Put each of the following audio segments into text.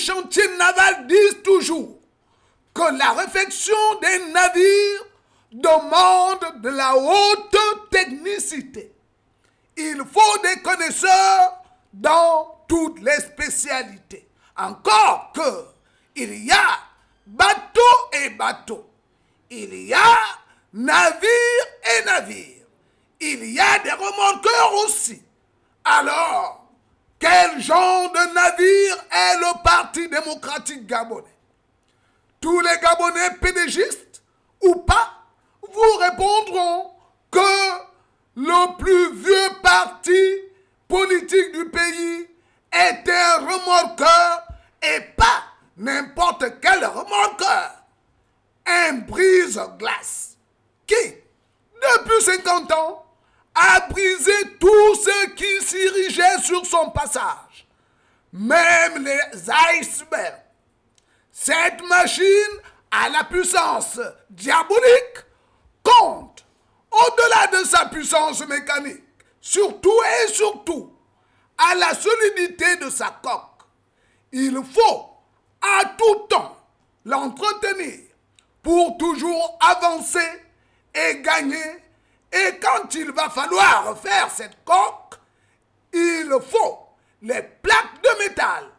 chantiers navals disent toujours que la réfection des navires demande de la haute technicité. Il faut des connaisseurs dans toutes les spécialités. Encore que il y a bateau et bateau. Il y a navire et navire. Il y a des remorqueurs aussi. Alors, quel genre de navire est le Parti démocratique gabonais? Tous les Gabonais pédégistes ou pas vous répondront que le plus vieux parti politique du pays est un remorqueur et pas n'importe quel remorqueur. Un brise-glace qui, depuis 50 ans, a brisé tout ce qui s'irigeait sur son passage, même les icebergs. Cette machine à la puissance diabolique compte, au-delà de sa puissance mécanique, surtout et surtout à la solidité de sa coque. Il faut à tout temps l'entretenir pour toujours avancer et gagner. Et quand il va falloir faire cette coque, il faut les plaques de métal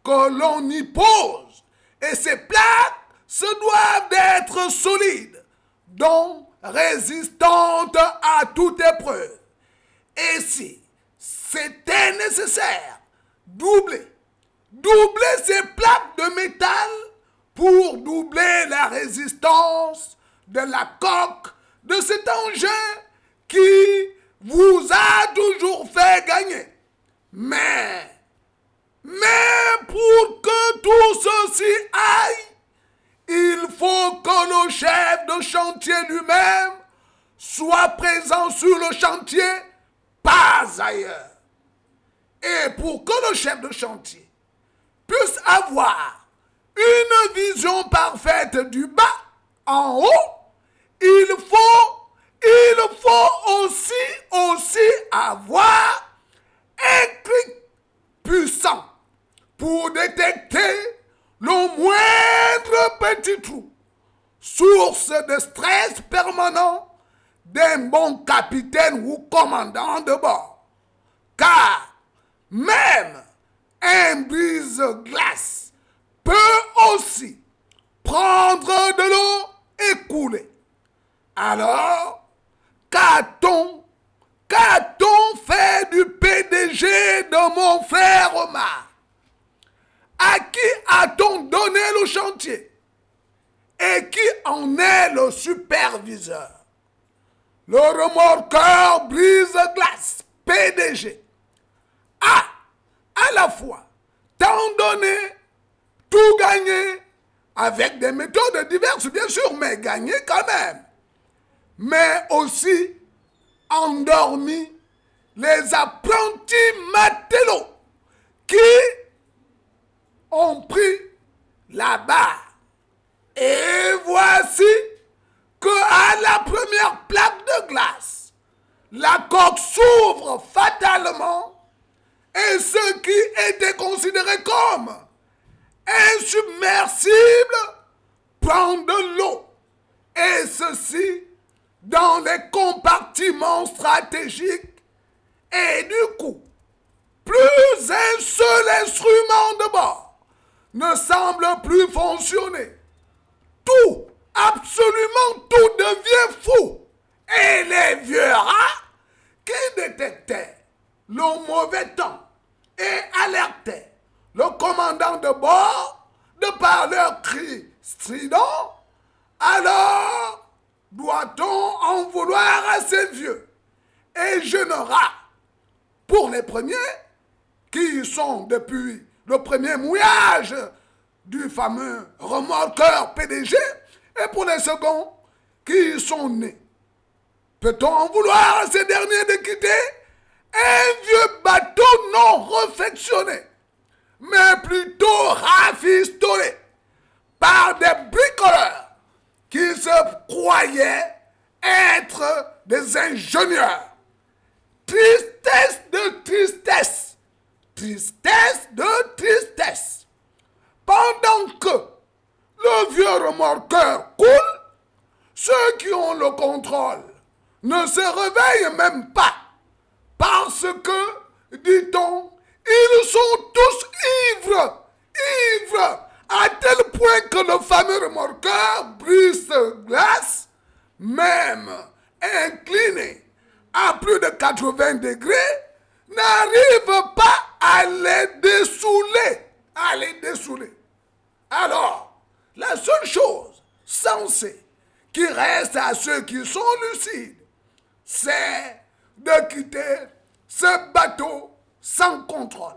que l'on y pose. Et ces plaques se doivent d'être solides, donc résistantes à toute épreuve. Et si c'était nécessaire, doubler ces plaques de métal pour doubler la résistance de la coque de cet engin qui vous a toujours fait gagner. Mais pour que tout ceci aille, il faut que le chef de chantier lui-même soit présent sur le chantier, pas ailleurs. Et pour que le chef de chantier puisse avoir une vision parfaite du bas en haut, il faut aussi avoir un clic puissant pour détecter le moindre petit trou, source de stress permanent d'un bon capitaine ou commandant de bord. Car même un brise-glace peut aussi prendre de l'eau et couler. Alors, qu'a-t-on fait du PDG de mon frère Omar? À qui a-t-on donné le chantier? Et qui en est le superviseur? Le remorqueur brise-glace, PDG, a à la fois tant donné, tout gagné, avec des méthodes diverses bien sûr, mais gagné quand même. Mais aussi endormi les apprentis matelots qui ont pris la barre. Et voici qu'à la première plaque de glace, la coque s'ouvre fatalement et ce qui était considéré comme insubmersible prend de l'eau. Et ceci dans les compartiments stratégiques. Et du coup, plus un seul instrument de bord ne semble plus fonctionner. Tout, absolument tout devient fou. Et les vieux rats qui détectaient le mauvais temps et alertaient le commandant de bord de par leurs cris stridents, alors doit-on en vouloir à ces vieux et jeunes rats, pour les premiers, qui sont depuis le premier mouillage du fameux remorqueur PDG, et pour les seconds, qui sont nés? Peut-on en vouloir à ces derniers de quitter un vieux bateau non réfectionné, mais plutôt rafistolé par des bricoleurs qui se croyaient être des ingénieurs? Tristesse de tristesse, tristesse de tristesse. Pendant que le vieux remorqueur coule, ceux qui ont le contrôle ne se réveillent même pas. Parce que, dit-on, ils sont tous ivres, à tel point que le fameux remorqueur brise-glace, même incliné à plus de 80 degrés, n'arrive pas à les dessouler. Alors, la seule chose sensée qui reste à ceux qui sont lucides, c'est de quitter ce bateau sans contrôle.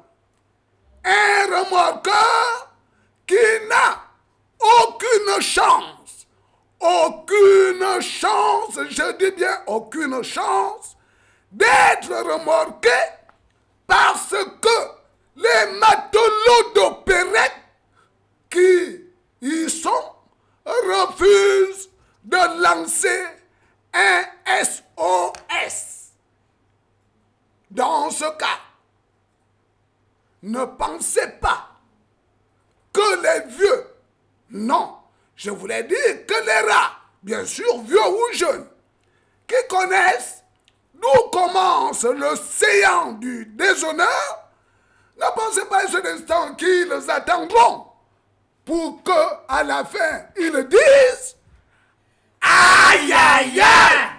Un remorqueur qui n'a aucune chance, je dis bien aucune chance, d'être remorqué parce que les matelots d'opérette qui y sont refusent de lancer un SOS. Dans ce cas, ne pensez pas que les vieux, non, je voulais dire que les rats, bien sûr vieux ou jeunes, qui connaissent d'où commence le séant du déshonneur, ne pensez pas à cet instant qu'ils attendront pour que, à la fin, ils disent aïe aïe aïe.